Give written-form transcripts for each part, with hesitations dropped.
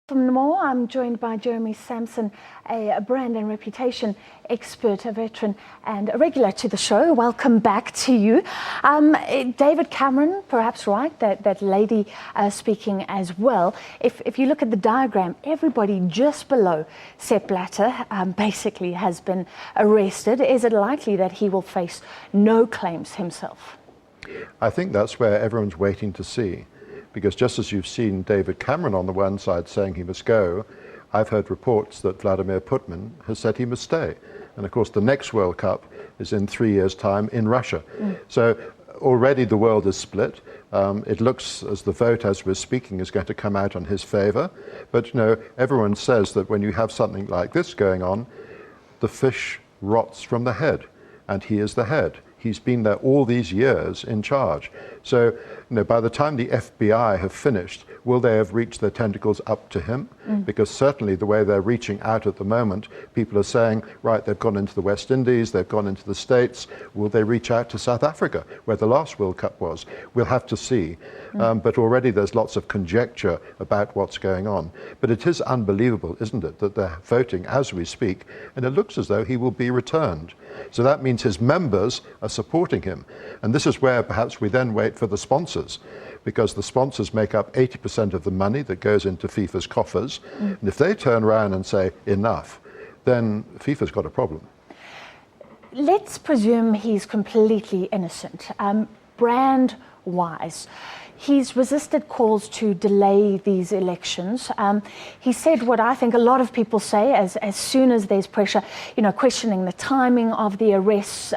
From Namor, I'm joined by Jeremy Sampson, a brand and reputation expert, a veteran and a regular to the show. Welcome back to you. David Cameron, perhaps right, that lady speaking as well. If you look at the diagram, everybody just below Sepp Blatter basically has been arrested. Is it likely that he will face no claims himself? I think that's where everyone's waiting to see. Because just as you've seen David Cameron on the one side saying he must go, I've heard reports that Vladimir Putin has said he must stay. And of course the next World Cup is in 3 years' time in Russia. So already the world is split. It looks as the vote as we're speaking is going to come out on his favour. But you know, everyone says that when you have something like this going on, the fish rots from the head, and he is the head. He's been there all these years in charge. So, you know, by the time the FBI have finished, will they have reached their tentacles up to him? Because certainly the way they're reaching out at the moment, people are saying, right, they've gone into the West Indies, they've gone into the States. Will they reach out to South Africa, where the last World Cup was? We'll have to see. But already there's lots of conjecture about what's going on. But it is unbelievable, isn't it, that they're voting as we speak, and it looks as though he will be returned. So that means his members are supporting him. And this is where perhaps we then wait for the sponsors, because the sponsors make up 80% of the money that goes into FIFA's coffers. And if they turn around and say, enough, then FIFA's got a problem. Let's presume he's completely innocent. Brand-wise, he's resisted calls to delay these elections. He said what I think a lot of people say as soon as there's pressure, you know, questioning the timing of the arrests,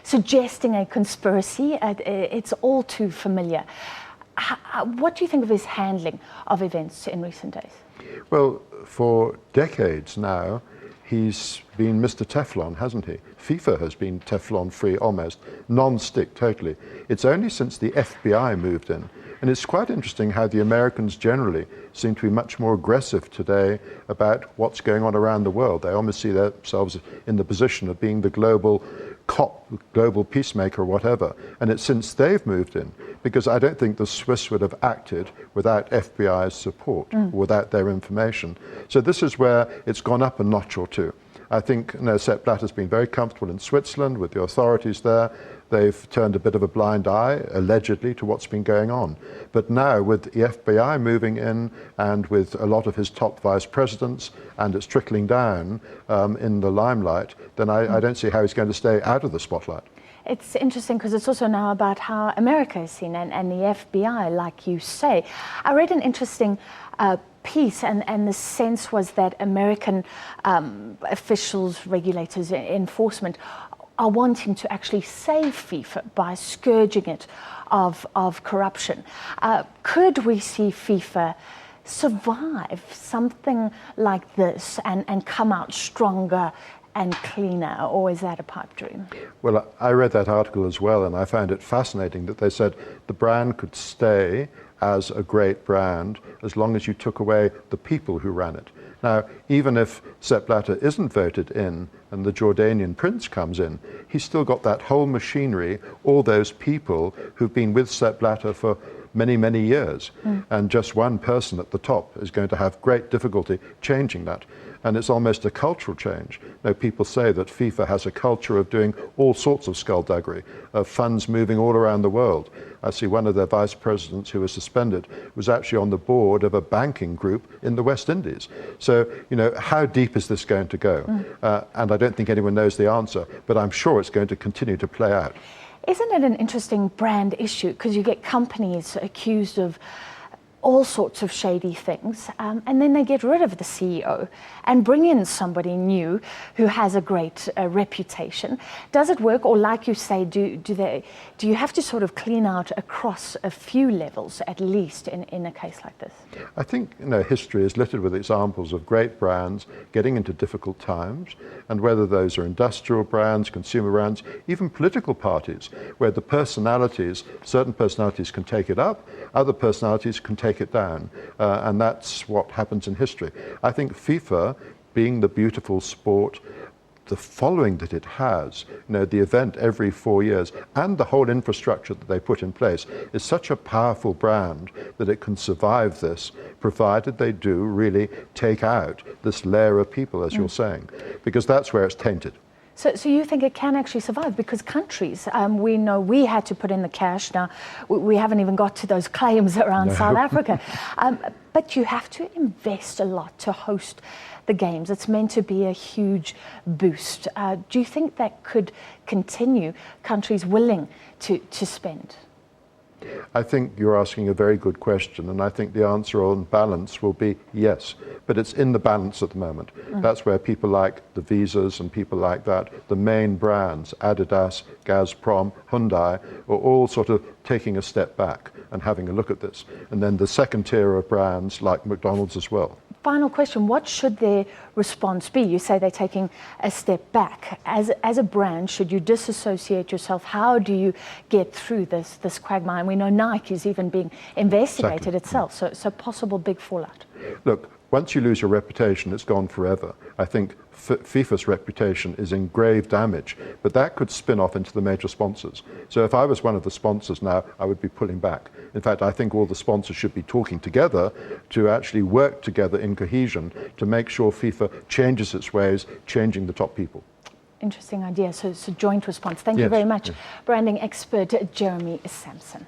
suggesting a conspiracy. It's all too familiar. What do you think of his handling of events in recent days? Well, for decades now, he's been Mr. Teflon, hasn't he? FIFA has been Teflon-free almost, non-stick totally. It's only since the FBI moved in. And it's quite interesting how the Americans generally seem to be much more aggressive today about what's going on around the world. They almost see themselves in the position of being the global cop, global peacemaker or whatever. And it's since they've moved in, because I don't think the Swiss would have acted without FBI's support, without their information. So this is where it's gone up a notch or two. I think Sepp Blatter's been very comfortable in Switzerland with the authorities there. They've turned a bit of a blind eye, allegedly, to what's been going on. But now, with the FBI moving in and with a lot of his top vice presidents, and it's trickling down in the limelight, then I don't see how he's going to stay out of the spotlight. It's interesting because it's also now about how America is seen and the FBI, like you say. I read an interesting piece, and the sense was that American officials, regulators, enforcement are wanting to actually save FIFA by scourging it of corruption. Could we see FIFA survive something like this and come out stronger and cleaner, or is that a pipe dream? Well, I read that article as well, and I found it fascinating that they said the brand could stay as a great brand as long as you took away the people who ran it. Now, even if Sepp Blatter isn't voted in and the Jordanian prince comes in, he's still got that whole machinery, all those people who've been with Sepp Blatter for many, many years. And just one person at the top is going to have great difficulty changing that. And it's almost a cultural change. You know, people say that FIFA has a culture of doing all sorts of skullduggery, of funds moving all around the world. I see one of their vice presidents who was suspended was actually on the board of a banking group in the West Indies. So, you know, how deep is this going to go? And I don't think anyone knows the answer, but I'm sure it's going to continue to play out. Isn't it an interesting brand issue? Because you get companies accused of all sorts of shady things, and then they get rid of the CEO and bring in somebody new who has a great reputation. Does it work, or like you say, do you have to sort of clean out across a few levels at least in a case like this? I think history is littered with examples of great brands getting into difficult times, and whether those are industrial brands, consumer brands, even political parties, where the personalities, certain personalities can take it up, other personalities can take it down, and that's what happens in history. I think FIFA, being the beautiful sport, the following that it has, the event every 4 years, and the whole infrastructure that they put in place is such a powerful brand that it can survive this, provided they do really take out this layer of people, as you're saying, because that's where it's tainted. So you think it can actually survive? Because countries, we know we had to put in the cash. Now, we haven't even got to those claims around South Africa. But you have to invest a lot to host the games. It's meant to be a huge boost. Do you think that could continue, countries willing to spend? I think you're asking a very good question, and I think the answer on balance will be yes, but it's in the balance at the moment. That's where people like the Visas and people like that, the main brands, Adidas, Gazprom, Hyundai, are all sort of taking a step back and having a look at this. And then the second tier of brands like McDonald's as well. Final question, what should their response be? You say they're taking a step back. As a brand, should you disassociate yourself? How do you get through this quagmire? And we know Nike is even being investigated itself, so possible big fallout. Look, once you lose your reputation, it's gone forever. I think FIFA's reputation is in grave damage, but that could spin off into the major sponsors. So if I was one of the sponsors now, I would be pulling back. In fact, I think all the sponsors should be talking together to actually work together in cohesion to make sure FIFA changes its ways, changing the top people. Interesting idea. So joint response. Thank you very much, branding expert Jeremy Sampson.